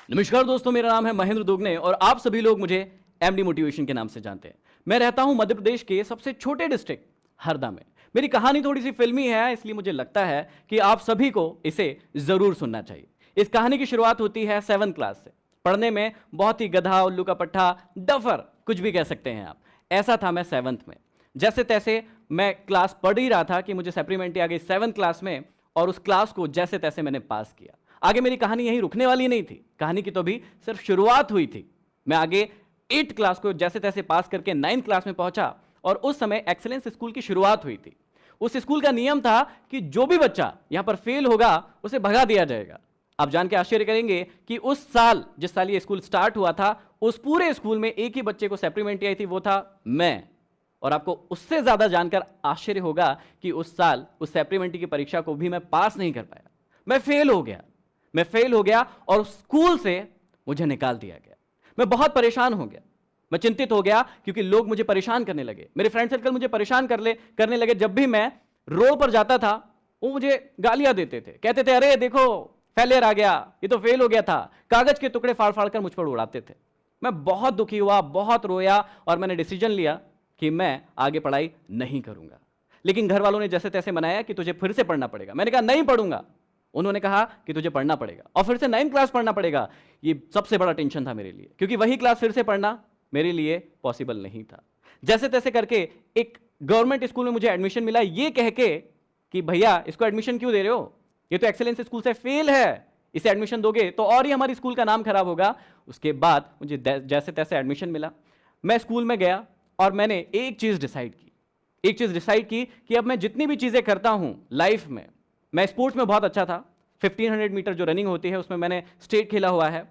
नमस्कार दोस्तों, मेरा नाम है महेंद्र दुगने और आप सभी लोग मुझे एमडी मोटिवेशन के नाम से जानते हैं। मैं रहता हूं मध्य प्रदेश के सबसे छोटे डिस्ट्रिक्ट हरदा में। मेरी कहानी थोड़ी सी फिल्मी है, इसलिए मुझे लगता है कि आप सभी को इसे जरूर सुनना चाहिए। इस कहानी की शुरुआत होती है 7th क्लास से। पढ़ने में बहुत ही गधा, उल्लू का पट्टा, डफर, कुछ भी कह सकते हैं आप। ऐसा था मैं 7th में। जैसे तैसे मैं क्लास पढ़ ही रहा था कि मुझे सप्लीमेंट्री आ गई 7th क्लास में, और उस क्लास को जैसे तैसे मैंने पास किया। आगे मेरी कहानी यहीं रुकने वाली नहीं थी, कहानी की तो अभी सिर्फ शुरुआत हुई थी। मैं आगे 8th क्लास को जैसे तैसे पास करके 9th क्लास में पहुंचा, और उस समय एक्सीलेंस स्कूल की शुरुआत हुई थी। उस स्कूल का नियम था कि जो भी बच्चा यहां पर फेल होगा उसे भगा दिया जाएगा। आप जान के आश्चर्य करेंगे कि उस साल, जिस साल ये स्कूल स्टार्ट हुआ था, उस पूरे स्कूल में एक ही बच्चे को सप्लीमेंट्री आई थी, वो था मैं। और आपको उससे ज्यादा जानकर आश्चर्य होगा कि उस साल उस सप्लीमेंट्री की परीक्षा को भी मैं पास नहीं कर पाया। मैं फेल हो गया और स्कूल से मुझे निकाल दिया गया। मैं बहुत परेशान हो गया, मैं चिंतित हो गया, क्योंकि लोग मुझे परेशान करने लगे। मेरे फ्रेंड सर्कल मुझे परेशान करने लगे। जब भी मैं रोड पर जाता था, वो मुझे गालियां देते थे, कहते थे, अरे देखो फेलियर आ गया, ये तो फेल हो गया था। कागज के टुकड़े फाड़ फाड़ कर मुझ पर उड़ाते थे। मैं बहुत दुखी हुआ, बहुत रोया, और मैंने डिसीजन लिया कि मैं आगे पढ़ाई नहीं करूंगा। लेकिन घर वालों ने जैसे तैसे मनाया कि तुझे फिर से पढ़ना पड़ेगा। मैंने कहा नहीं पढ़ूंगा। उन्होंने कहा कि तुझे पढ़ना पड़ेगा और फिर से 9th क्लास पढ़ना पड़ेगा। ये सबसे बड़ा टेंशन था मेरे लिए, क्योंकि वही क्लास फिर से पढ़ना मेरे लिए पॉसिबल नहीं था। जैसे तैसे करके एक गवर्नमेंट स्कूल में मुझे एडमिशन मिला, ये कह के कि भैया इसको एडमिशन क्यों दे रहे हो, ये तो एक्सेलेंस स्कूल से फेल है, इसे एडमिशन दोगे तो और ही हमारी स्कूल का नाम खराब होगा। उसके बाद मुझे जैसे तैसे एडमिशन मिला। मैं स्कूल में गया और मैंने एक चीज डिसाइड की कि अब मैं जितनी भी चीजें करता हूं लाइफ में, मैं स्पोर्ट्स में बहुत अच्छा था। 1500 मीटर जो रनिंग होती है उसमें मैंने स्टेट खेला हुआ है,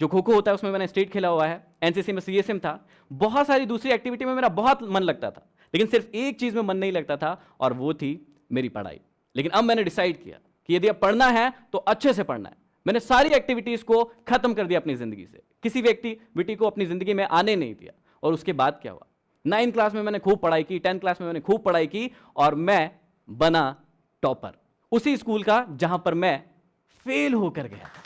जो खो खो होता है उसमें मैंने स्टेट खेला हुआ है, एनसीसी में सीएसएम था। बहुत सारी दूसरी एक्टिविटी में मेरा बहुत मन लगता था, लेकिन सिर्फ एक चीज में मन नहीं लगता था, और वो थी मेरी पढ़ाई। लेकिन अब मैंने डिसाइड किया कि यदि अब पढ़ना है तो अच्छे से पढ़ना है। मैंने सारी एक्टिविटीज को खत्म कर दिया अपनी जिंदगी से, किसी भी एक्टिविटी को अपनी जिंदगी में आने नहीं दिया। और उसके बाद क्या हुआ, 9th क्लास में मैंने खूब पढ़ाई की, 10th क्लास में मैंने खूब पढ़ाई की, और मैं बना टॉपर उसी स्कूल का जहां पर मैं फेल होकर गया था।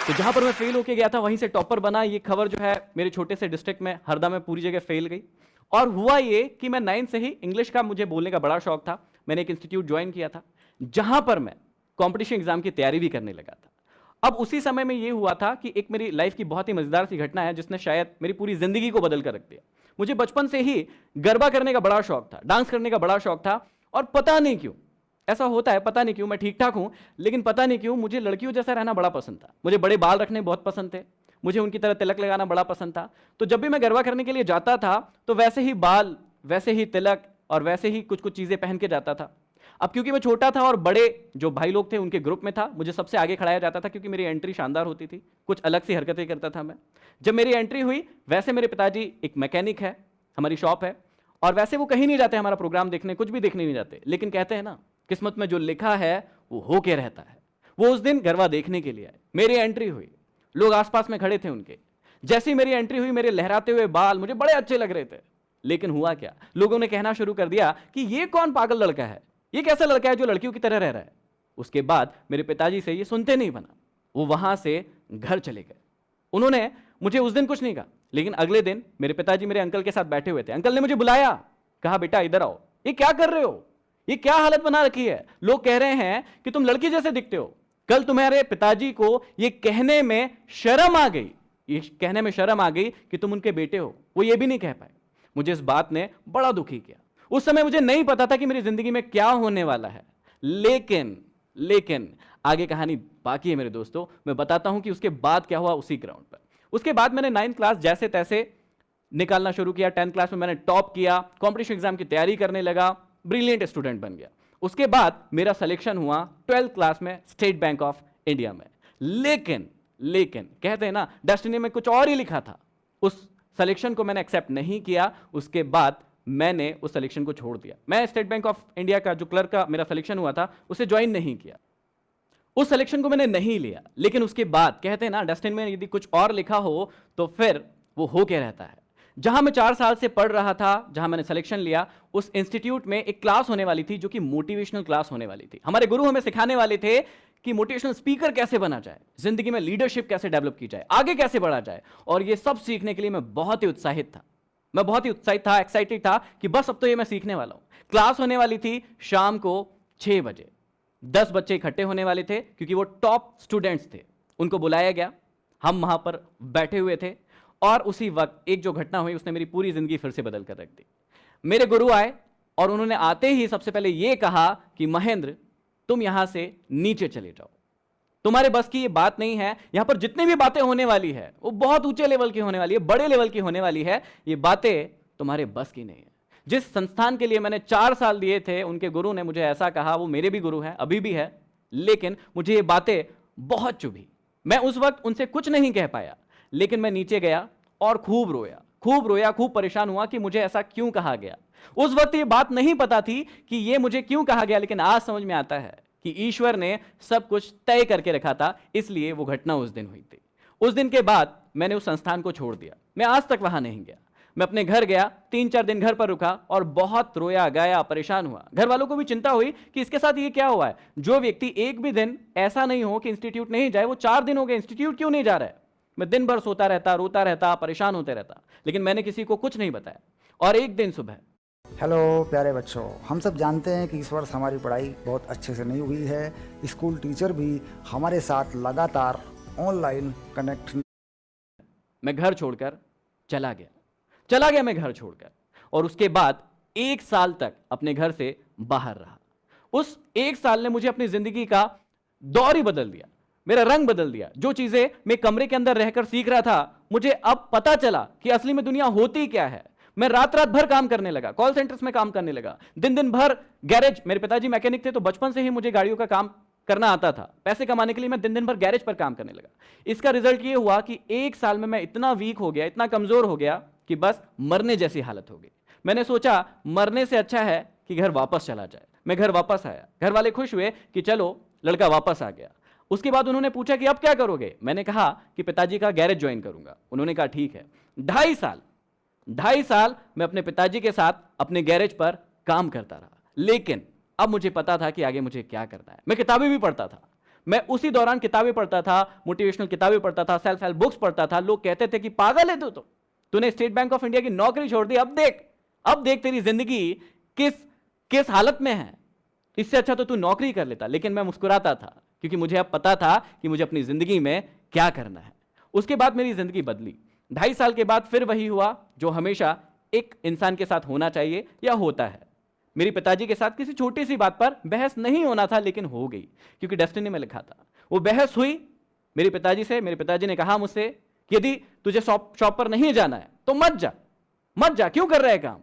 तो जहां पर मैं फेल होकर गया था वहीं से टॉपर बना। ये खबर जो है मेरे छोटे से डिस्ट्रिक्ट में, हरदा में, पूरी जगह फैल गई। और हुआ ये कि मैं 9th से ही इंग्लिश का मुझे बोलने का बड़ा शौक था। मैंने एक इंस्टीट्यूट ज्वाइन किया था जहां पर मैं कॉम्पिटिशन एग्जाम की तैयारी भी करने लगा था। अब उसी समय में ये हुआ था कि एक मेरी लाइफ की बहुत ही मजेदार सी घटना है जिसने शायद मेरी पूरी जिंदगी को बदल कर रख दिया। मुझे बचपन से ही गरबा करने का बड़ा शौक था, डांस करने का बड़ा शौक था। और पता नहीं क्यों ऐसा होता है, पता नहीं क्यों, मैं ठीक ठाक हूं, लेकिन पता नहीं क्यों मुझे लड़कियों जैसा रहना बड़ा पसंद था। मुझे बड़े बाल रखने बहुत पसंद थे, मुझे उनकी तरह तिलक लगाना बड़ा पसंद था। तो जब भी मैं गरबा करने के लिए जाता था तो वैसे ही बाल, वैसे ही तिलक और वैसे ही कुछ कुछ चीजें पहन के जाता था। अब क्योंकि मैं छोटा था और बड़े जो भाई लोग थे उनके ग्रुप में था, मुझे सबसे आगे खड़ाया जाता था, क्योंकि मेरी एंट्री शानदार होती थी, कुछ अलग सी हरकतें करता था मैं। जब मेरी एंट्री हुई, वैसे मेरे पिताजी एक मैकेनिक है, हमारी शॉप है, और वैसे वो कहीं नहीं जाते हमारा प्रोग्राम देखने, कुछ भी देखने नहीं जाते, लेकिन कहते हैं ना, किस्मत में जो लिखा है वो होके रहता है। वो उस दिन गरबा देखने के लिए आए। मेरी एंट्री हुई, लोग आसपास में खड़े थे उनके। जैसे ही मेरी एंट्री हुई, मेरे लहराते हुए बाल मुझे बड़े अच्छे लग रहे थे। लेकिन हुआ क्या, लोगों ने कहना शुरू कर दिया कि ये कौन पागल लड़का है, ये कैसा लड़का है जो लड़कियों की तरह रह रहा है। उसके बाद मेरे पिताजी से ये सुनते नहीं बना, वो वहां से घर चले गए। उन्होंने मुझे उस दिन कुछ नहीं कहा, लेकिन अगले दिन मेरे पिताजी मेरे अंकल के साथ बैठे हुए थे। अंकल ने मुझे बुलाया, कहा बेटा इधर आओ, ये क्या कर रहे हो, ये क्या हालत बना रखी है, लोग कह रहे हैं कि तुम लड़की जैसे दिखते हो। कल तुम्हारे पिताजी को ये कहने में शर्म आ गई, ये कहने में शर्म आ गई कि तुम उनके बेटे हो, वो ये भी नहीं कह पाए। मुझे इस बात ने बड़ा दुखी किया। उस समय मुझे नहीं पता था कि मेरी जिंदगी में क्या होने वाला है, लेकिन आगे कहानी बाकी है मेरे दोस्तों। मैं बताता हूं कि उसके बाद क्या हुआ उसी ग्राउंड पर। उसके बाद मैंने 9th क्लास जैसे तैसे निकालना शुरू किया। 10th क्लास में मैंने टॉप किया, कॉम्पिटिशन एग्जाम की तैयारी करने लगा, ब्रिलियंट स्टूडेंट बन गया। उसके बाद मेरा सिलेक्शन हुआ 12th क्लास में स्टेट बैंक ऑफ इंडिया में। लेकिन कहते हैं ना, डेस्टिनी में कुछ और ही लिखा था। उस सिलेक्शन को मैंने एक्सेप्ट नहीं किया। उसके बाद मैंने उस सिलेक्शन को छोड़ दिया। मैं स्टेट बैंक ऑफ इंडिया का जो क्लर्क का मेरा सिलेक्शन हुआ था उसे ज्वाइन नहीं किया, उस सिलेक्शन को मैंने नहीं लिया। लेकिन उसके बाद कहते हैं ना, डेस्टिनी में यदि कुछ और लिखा हो तो फिर वो हो के रहता है। जहां मैं 4 साल से पढ़ रहा था, जहां मैंने सिलेक्शन लिया, उस इंस्टीट्यूट में एक क्लास होने वाली थी जो कि मोटिवेशनल क्लास होने वाली थी। हमारे गुरु हमें सिखाने वाले थे कि मोटिवेशनल स्पीकर कैसे बना जाए, जिंदगी में लीडरशिप कैसे डेवलप की जाए, आगे कैसे बढ़ा जाए। और ये सब सीखने के लिए मैं बहुत ही उत्साहित था। मैं बहुत ही उत्साहित था, एक्साइटेड था कि बस अब तो ये मैं सीखने वाला हूं। क्लास होने वाली थी शाम को 6 बजे। 10 बच्चे इकट्ठे होने वाले थे क्योंकि वो टॉप स्टूडेंट्स थे। उनको बुलाया गया, हम वहां पर बैठे हुए थे और उसी वक्त एक जो घटना हुई उसने मेरी पूरी जिंदगी फिर से बदल कर रख दी। मेरे गुरु आए और उन्होंने आते ही सबसे पहले यह कहा कि महेंद्र, तुम यहां से नीचे चले जाओ, तुम्हारे बस की ये बात नहीं है। यहां पर जितनी भी बातें होने वाली है वो बहुत ऊंचे लेवल की होने वाली है, बड़े लेवल की होने वाली है। ये बातें तुम्हारे बस की नहीं है। जिस संस्थान के लिए मैंने 4 साल दिए थे, उनके गुरु ने मुझे ऐसा कहा, वो मेरे भी गुरु हैं, अभी भी है, लेकिन मुझे ये बातें बहुत चुभी। मैं उस वक्त उनसे कुछ नहीं कह पाया, लेकिन मैं नीचे गया और खूब रोया, खूब परेशान हुआ कि मुझे ऐसा क्यों कहा गया। उस वक्त ये बात नहीं पता थी कि ये मुझे क्यों कहा गया, लेकिन आज समझ में आता है कि ईश्वर ने सब कुछ तय करके रखा था, इसलिए वो घटना उस दिन हुई थी। उस दिन के बाद मैंने उस संस्थान को छोड़ दिया। मैं आज तक वहां नहीं गया। मैं अपने घर गया, 3-4 दिन घर पर रुका और बहुत रोया गाया, परेशान हुआ। घर वालों को भी चिंता हुई कि इसके साथ ये क्या हुआ है। जो व्यक्ति एक भी दिन ऐसा नहीं हो कि इंस्टीट्यूट नहीं जाए, वो 4 दिन हो गए इंस्टीट्यूट क्यों नहीं जा रहा है। मैं दिन भर सोता रहता, रोता रहता, परेशान होते रहता, लेकिन मैंने किसी को कुछ नहीं बताया। और एक दिन सुबह, हेलो प्यारे बच्चों, हम सब जानते हैं कि इस वर्ष हमारी पढ़ाई बहुत अच्छे से नहीं हुई है। स्कूल टीचर भी हमारे साथ लगातार ऑनलाइन कनेक्ट। मैं घर छोड़कर चला गया मैं घर छोड़कर, और उसके बाद 1 साल तक अपने घर से बाहर रहा। उस 1 साल ने मुझे अपनी जिंदगी का दौर ही बदल दिया, मेरा रंग बदल दिया। जो चीजें मैं कमरे के अंदर रहकर सीख रहा था, मुझे अब पता चला कि असली में दुनिया होती क्या है। मैं रात भर काम करने लगा, कॉल सेंटर्स में काम करने लगा, दिन भर गैरेज। मेरे पिताजी मैकेनिक थे, तो बचपन से ही मुझे गाड़ियों का काम करना आता था। पैसे कमाने के लिए मैं दिन भर गैरेज पर काम करने लगा। इसका रिजल्ट ये हुआ कि 1 साल में मैं इतना वीक हो गया, इतना कमजोर हो गया कि बस मरने जैसी हालत हो गई। मैंने सोचा मरने से अच्छा है कि घर वापस चला जाए। मैं घर वापस आया। घर वाले खुश हुए कि चलो लड़का वापस आ गया। उसके बाद उन्होंने पूछा कि अब क्या करोगे। मैंने कहा कि पिताजी का गैरेज ज्वाइन करूंगा। उन्होंने कहा ठीक है। 2.5 साल मैं अपने पिताजी के साथ अपने गैरेज पर काम करता रहा, लेकिन अब मुझे पता था कि आगे मुझे क्या करना है। मैं किताबें भी पढ़ता था। मैं उसी दौरान किताबें पढ़ता था, मोटिवेशनल किताबें पढ़ता था, सेल्फ हेल्प बुक्स पढ़ता था। लोग कहते थे कि पागल है तो तूने स्टेट बैंक ऑफ इंडिया की नौकरी छोड़ दी, अब देख तेरी जिंदगी किस हालत में है, इससे अच्छा तो तू नौकरी कर लेता। लेकिन मैं मुस्कुराता था क्योंकि मुझे अब पता था कि मुझे अपनी जिंदगी में क्या करना है। उसके बाद मेरी जिंदगी बदली। 2.5 साल के बाद फिर वही हुआ जो हमेशा एक इंसान के साथ होना चाहिए या होता है। मेरे पिताजी के साथ किसी छोटी सी बात पर बहस नहीं होना था, लेकिन हो गई क्योंकि डेस्टिनी में लिखा था। वो बहस हुई मेरे पिताजी से। मेरे पिताजी ने कहा मुझसे कि यदि तुझे शॉप पर नहीं जाना है तो मत जा, क्यों कर रहा है काम,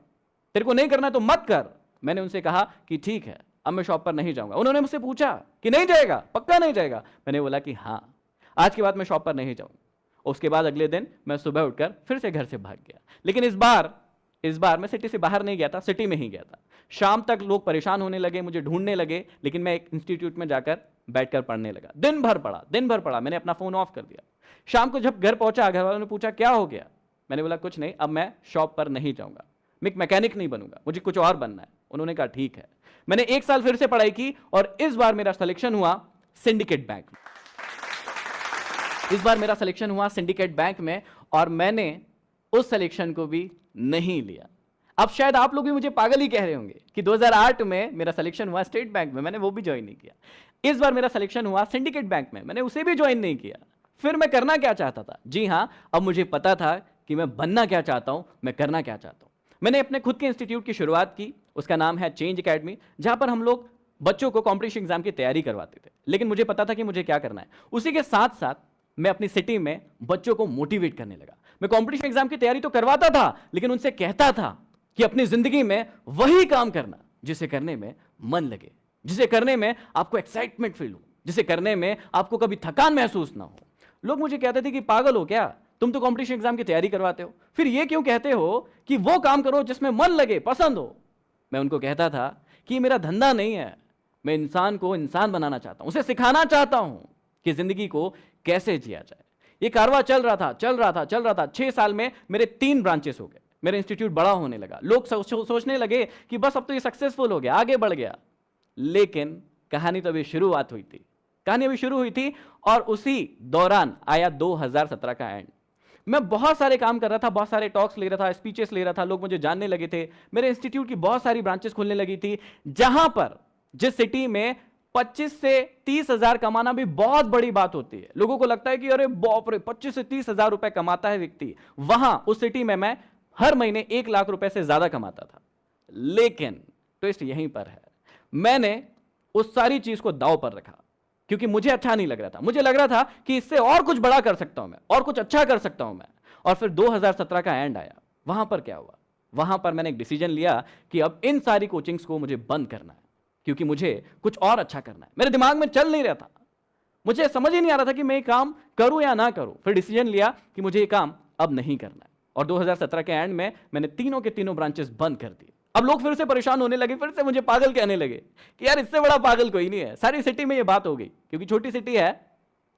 तेरे को नहीं करना है तो मत कर। मैंने उनसे कहा कि ठीक है, अब मैं शॉप पर नहीं जाऊंगा। उन्होंने मुझसे पूछा कि नहीं जाएगा, पक्का नहीं जाएगा। मैंने बोला कि हाँ, आज के बाद मैं शॉप पर नहीं जाऊंगा। उसके बाद अगले दिन मैं सुबह उठकर फिर से घर से भाग गया। लेकिन इस बार मैं सिटी से बाहर नहीं गया था, सिटी में ही गया था। शाम तक लोग परेशान होने लगे, मुझे ढूंढने लगे, लेकिन मैं एक इंस्टीट्यूट में जाकर बैठकर पढ़ने लगा। दिन भर पढ़ा। मैंने अपना फोन ऑफ कर दिया। शाम को जब घर पहुंचा, घर वालों ने पूछा क्या हो गया। मैंने बोला कुछ नहीं, अब मैं शॉप पर नहीं जाऊंगा, मैं एक मैकेनिक नहीं बनूंगा, मुझे कुछ और बनना है। उन्होंने कहा ठीक है। मैंने 1 साल फिर से पढ़ाई की और इस बार मेरा सिलेक्शन हुआ सिंडिकेट बैंक में। और मैंने उस सिलेक्शन को भी नहीं लिया। अब शायद आप लोग भी मुझे पागल ही कह रहे होंगे कि 2008 में मेरा सिलेक्शन हुआ स्टेट बैंक में, मैंने वो भी ज्वाइन नहीं किया। इस बार मेरा सिलेक्शन हुआ सिंडिकेट बैंक में, मैंने उसे भी ज्वाइन नहीं किया। फिर मैं करना क्या चाहता था? जी हां, अब मुझे पता था कि मैं बनना क्या चाहता हूं, मैं करना क्या चाहता हूं। मैंने अपने खुद के इंस्टीट्यूट की शुरुआत की। उसका नाम है चेंज एकेडमी, जहां पर हम लोग बच्चों को कॉम्पिटिशन एग्जाम की तैयारी करवाते थे। लेकिन मुझे पता था कि मुझे क्या करना है। उसी के साथ साथ मैं अपनी सिटी में बच्चों को मोटिवेट करने लगा। मैं कॉम्पिटिशन एग्जाम की तैयारी तो करवाता था, लेकिन उनसे कहता था कि अपनी जिंदगी में वही काम करना जिसे करने में मन लगे, जिसे करने में आपको एक्साइटमेंट फील हो, जिसे करने में आपको कभी थकान महसूस ना हो। लोग मुझे कहते थे कि पागल हो क्या, तुम तो कॉम्पिटिशन एग्जाम की तैयारी करवाते हो, फिर ये क्यों कहते हो कि वो काम करो जिसमें मन लगे, पसंद हो। मैं उनको कहता था कि मेरा धंधा नहीं है, मैं इंसान को इंसान बनाना चाहता हूं, उसे सिखाना चाहता हूं कि जिंदगी को कैसे जिया जाए। ये कारवां चल रहा था 6 साल में मेरे 3 ब्रांचेस हो गए, मेरा इंस्टीट्यूट बड़ा होने लगा, लोग सोचने लगे कि बस अब तो ये सक्सेसफुल हो गया, आगे बढ़ गया। लेकिन कहानी तो अभी शुरुआत हुई थी, कहानी अभी शुरू हुई थी, और उसी दौरान आया 2017 का एंड। मैं बहुत सारे काम कर रहा था, बहुत सारे टॉक्स ले रहा था, स्पीचेस ले रहा था, लोग मुझे जानने लगे थे, मेरे इंस्टीट्यूट की बहुत सारी ब्रांचेस खुलने लगी थी, जहां पर जिस सिटी में 25 से 30 हजार कमाना भी बहुत बड़ी बात होती है। लोगों को लगता है कि अरे बाप रे 25 से 30 हजार रुपए कमाता है व्यक्ति। वहां उस सिटी में मैं हर महीने 1 लाख रुपए से ज्यादा कमाता था। लेकिन ट्विस्ट यहीं पर है, मैंने उस सारी चीज को दांव पर रखा, क्योंकि मुझे अच्छा नहीं लग रहा था। मुझे लग रहा था कि इससे और कुछ बड़ा कर सकता हूं मैं, और कुछ अच्छा कर सकता हूं मैं। और फिर 2017 का एंड आया। वहां पर क्या हुआ, वहां पर मैंने एक डिसीजन लिया कि अब इन सारी कोचिंग्स को मुझे बंद करना है, क्योंकि मुझे कुछ और अच्छा करना है। मेरे दिमाग में चल नहीं रहा था, मुझे समझ ही नहीं आ रहा था कि मैं ये काम करूं या ना करूं। फिर डिसीजन लिया कि मुझे ये काम अब नहीं करना है, और 2017 के एंड में मैंने तीनों के तीनों ब्रांचेस बंद कर दिए। अब लोग फिर से परेशान होने लगे, फिर से मुझे पागल कहने लगे कि यार इससे बड़ा पागल कोई नहीं है। सारी सिटी में ये बात हो गई, क्योंकि छोटी सिटी है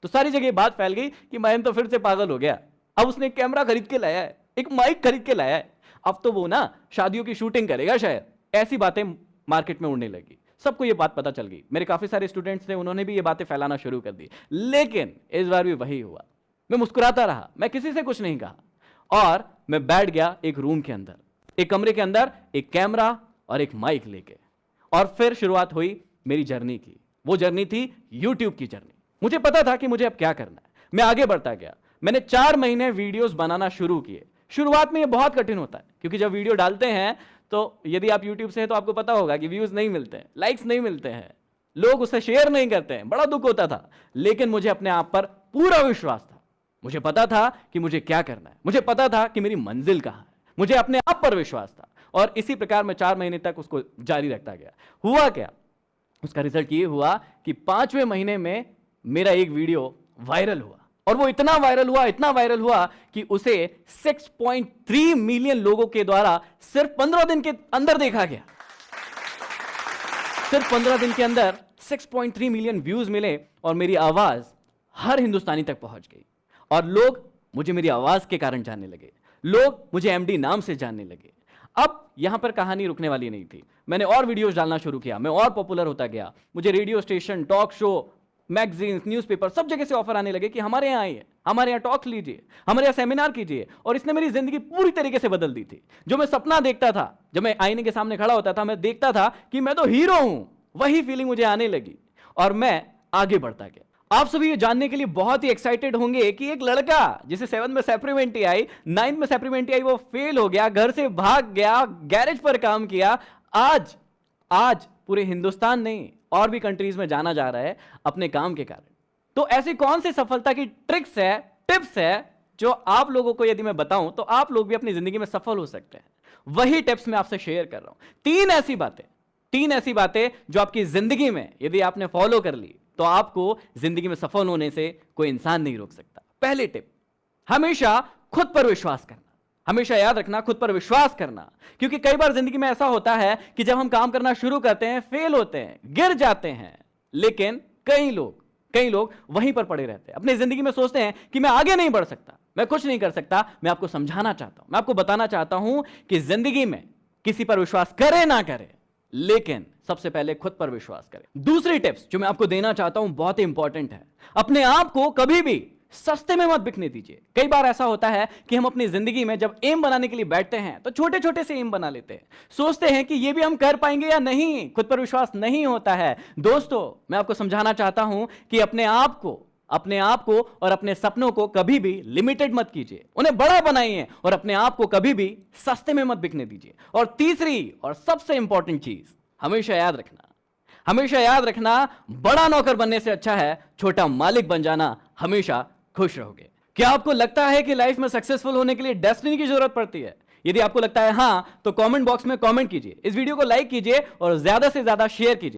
तो सारी जगह बात फैल गई कि महेंद्र तो फिर से पागल हो गया। अब उसने एक कैमरा खरीद के लाया है, एक माइक खरीद के लाया है, अब तो वो ना शादियों की शूटिंग करेगा शायद। ऐसी बातें मार्केट में उड़ने लगी, सबको ये बात पता चल गई। मेरे काफी सारे स्टूडेंट्स थे, उन्होंने भी ये बातें फैलाना शुरू कर दी। लेकिन इस बार भी वही हुआ, मैं मुस्कुराता रहा, मैं किसी से कुछ नहीं कहा, और मैं बैठ गया एक रूम के अंदर, एक कमरे के अंदर, एक कैमरा और एक माइक लेके। और फिर शुरुआत हुई मेरी जर्नी की। वो जर्नी थी यूट्यूब की जर्नी। मुझे पता था कि मुझे अब क्या करना है, मैं आगे बढ़ता गया। मैंने 4 महीने वीडियोस बनाना शुरू किए। शुरुआत में ये बहुत कठिन होता है, क्योंकि जब वीडियो डालते हैं तो यदि आप यूट्यूब से हैं तो आपको पता होगा कि व्यूज नहीं मिलते हैं, लाइक्स नहीं मिलते हैं, लोग उसे शेयर नहीं करते हैं, बड़ा दुख होता था। लेकिन मुझे अपने आप पर पूरा विश्वास था, मुझे पता था कि मुझे क्या करना है, मुझे पता था कि मेरी मंजिल कहां है, मुझे अपने आप पर विश्वास था। और इसी प्रकार मैं 4 महीने तक उसको जारी रखता गया। हुआ क्या, उसका रिजल्ट ये हुआ कि 5वें महीने में मेरा एक वीडियो वायरल हुआ, और वो इतना वायरल हुआ कि उसे 6.3 मिलियन लोगों के द्वारा सिर्फ 15 दिन के अंदर देखा गया। सिर्फ 15 दिन के अंदर 6.3 मिलियन व्यूज मिले, और मेरी आवाज हर हिंदुस्तानी तक पहुंच गई, और लोग मुझे मेरी आवाज के कारण जानने लगे, लोग मुझे एमडी नाम से जानने लगे। अब यहां पर कहानी रुकने वाली नहीं थी, मैंने और वीडियोस डालना शुरू किया, मैं और पॉपुलर होता गया। मुझे radio station, talk show, magazines, newspaper, सब जगह से ऑफर आने लगे कि हमारे यहाँ आइए, हमारे यहाँ टॉक लीजिए, हमारे यहाँ सेमिनार कीजिए। और इसने मेरी जिंदगी पूरी तरीके से बदल दी थी। जो मैं सपना देखता था, जब मैं आईने के सामने खड़ा होता था, मैं देखता था कि मैं तो हीरो हूं, वही फीलिंग मुझे आने लगी, और मैं आगे बढ़ता गया। आप सभी ये जानने के लिए बहुत ही एक्साइटेड होंगे कि एक लड़का जिसे 7th में सप्लीमेंट्री आई, 9th में सप्लीमेंट्री आई, वो फेल हो गया, घर से भाग गया, गैरेज पर काम किया, आज पूरे हिंदुस्तान नहीं और भी कंट्रीज में जाना जा रहा है अपने काम के कारण। तो ऐसी कौन सी सफलता की ट्रिक्स है, टिप्स है, जो आप लोगों को यदि मैं बताऊं तो आप लोग भी अपनी जिंदगी में सफल हो सकते हैं। वही टिप्स मैं आपसे शेयर कर रहा हूं। 3 ऐसी बातें जो आपकी जिंदगी में यदि आपने फॉलो कर ली तो आपको जिंदगी में सफल होने से कोई इंसान नहीं रोक सकता। पहली टिप, हमेशा खुद पर विश्वास करना। हमेशा याद रखना, खुद पर विश्वास करना, क्योंकि कई बार जिंदगी में ऐसा होता है कि जब हम काम करना शुरू करते हैं, फेल होते हैं, गिर जाते हैं, लेकिन कई लोग वहीं पर पड़े रहते हैं, अपनी जिंदगी में सोचते हैं कि मैं आगे नहीं बढ़ सकता, मैं कुछ नहीं कर सकता। मैं आपको समझाना चाहता हूं, मैं आपको बताना चाहता हूं कि जिंदगी में किसी पर विश्वास करे ना करे, लेकिन सबसे पहले खुद पर विश्वास करें। दूसरी टिप्स जो मैं आपको देना चाहता हूं बहुत ही इंपॉर्टेंट है, अपने आप को कभी भी सस्ते में मत बिकने दीजिए। कई बार ऐसा होता है कि हम अपनी जिंदगी में जब एम बनाने के लिए बैठते हैं तो छोटे छोटे से एम बना लेते हैं, सोचते हैं कि ये भी हम कर पाएंगे या नहीं, खुद पर विश्वास नहीं होता है। दोस्तों, मैं आपको समझाना चाहता हूं कि अपने आप को और अपने सपनों को कभी भी लिमिटेड मत कीजिए, उन्हें बड़ा बनाइए, और अपने आप को कभी भी सस्ते में मत बिकने दीजिए। और तीसरी और सबसे इंपॉर्टेंट चीज, हमेशा याद रखना, बड़ा नौकर बनने से अच्छा है छोटा मालिक बन जाना। हमेशा खुश रहोगे। क्या आपको लगता है कि लाइफ में सक्सेसफुल होने के लिए डेस्टिनी की जरूरत पड़ती है? यदि आपको लगता है हां, तो कमेंट बॉक्स में कमेंट कीजिए, इस वीडियो को लाइक कीजिए और ज्यादा से ज्यादा शेयर कीजिए।